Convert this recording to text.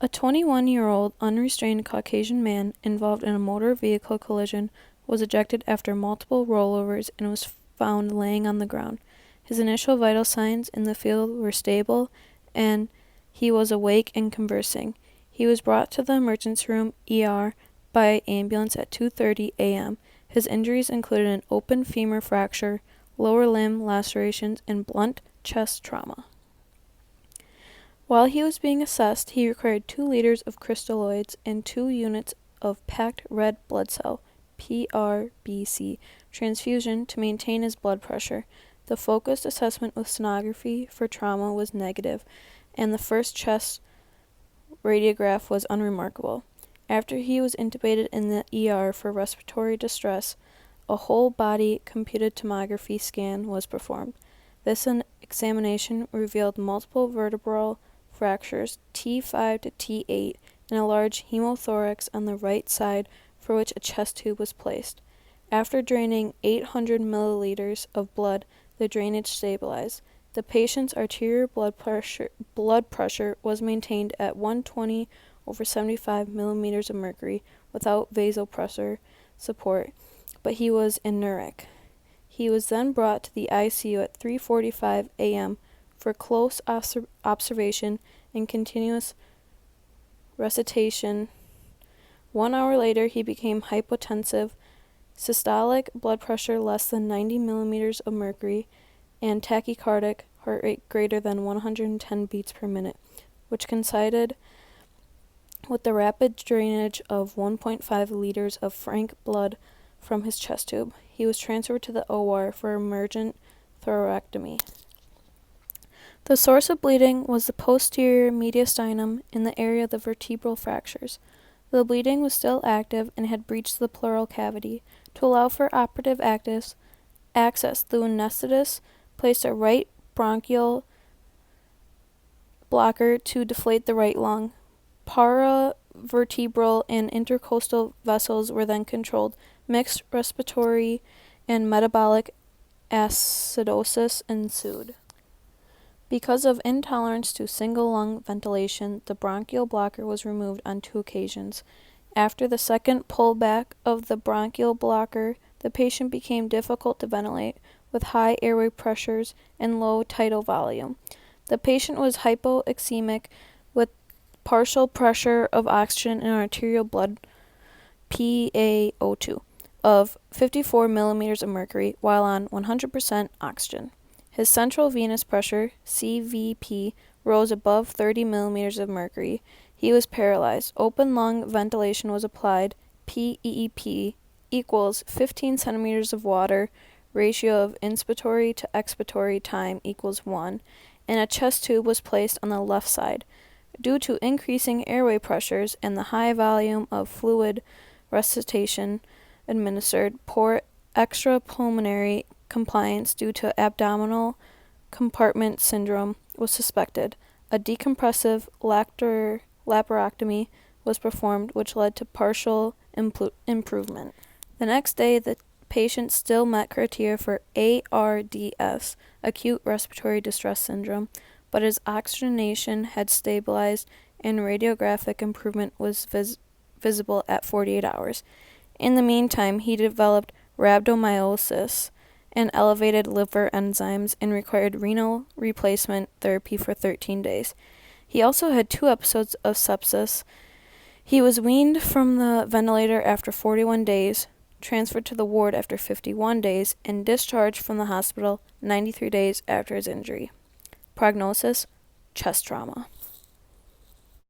A 21-year-old unrestrained Caucasian man involved in a motor vehicle collision was ejected after multiple rollovers and was found laying on the ground. His initial vital signs in the field were stable, and he was awake and conversing. He was brought to the emergency room ER by ambulance at 2:30 a.m. His injuries included an open femur fracture, lower limb lacerations, and blunt chest trauma. While he was being assessed, he required 2 liters of crystalloids and 2 units of packed red blood cell (PRBC) transfusion to maintain his blood pressure. The focused assessment with sonography for trauma was negative, and the first chest radiograph was unremarkable. After he was intubated in the ER for respiratory distress, a whole-body computed tomography scan was performed. This examination revealed multiple vertebral fractures T5 to T8 and a large hemothorax on the right side for which a chest tube was placed. After draining 800 milliliters of blood, the drainage stabilized. The patient's arterial blood pressure was maintained at 120/75 millimeters of mercury without vasopressor support, but he was anuric. He was then brought to the ICU at 3:45 a.m. for close observation and continuous resuscitation. 1 hour later, he became hypotensive, systolic blood pressure less than 90 millimeters of mercury, and tachycardic, heart rate greater than 110 beats per minute, which coincided with the rapid drainage of 1.5 liters of frank blood from his chest tube. He was transferred to the OR for emergent thoracotomy. The source of bleeding was the posterior mediastinum in the area of the vertebral fractures. The bleeding was still active and had breached the pleural cavity. To allow for operative access, the anesthetist placed a right bronchial blocker to deflate the right lung. Paravertebral and intercostal vessels were then controlled. Mixed respiratory and metabolic acidosis ensued. Because of intolerance to single-lung ventilation, the bronchial blocker was removed on 2 occasions. After the second pullback of the bronchial blocker, the patient became difficult to ventilate, with high airway pressures and low tidal volume. The patient was hypoxemic with partial pressure of oxygen in arterial blood PaO2 of 54 millimeters of mercury while on 100% oxygen. His central venous pressure, CVP, rose above 30 millimeters of mercury. He was paralyzed. Open lung ventilation was applied. PEEP equals 15 centimeters of water, ratio of inspiratory to expiratory time equals 1, and a chest tube was placed on the left side. Due to increasing airway pressures and the high volume of fluid resuscitation administered, poor extrapulmonary compliance due to abdominal compartment syndrome was suspected. A decompressive laparotomy was performed, which led to partial improvement. The next day, the patient still met criteria for ARDS, acute respiratory distress syndrome, but his oxygenation had stabilized and radiographic improvement was visible at 48 hours. In the meantime, he developed rhabdomyolysis and elevated liver enzymes and required renal replacement therapy for 13 days. He also had 2 episodes of sepsis. He was weaned from the ventilator after 41 days, transferred to the ward after 51 days, and discharged from the hospital 93 days after his injury. Prognosis: chest trauma.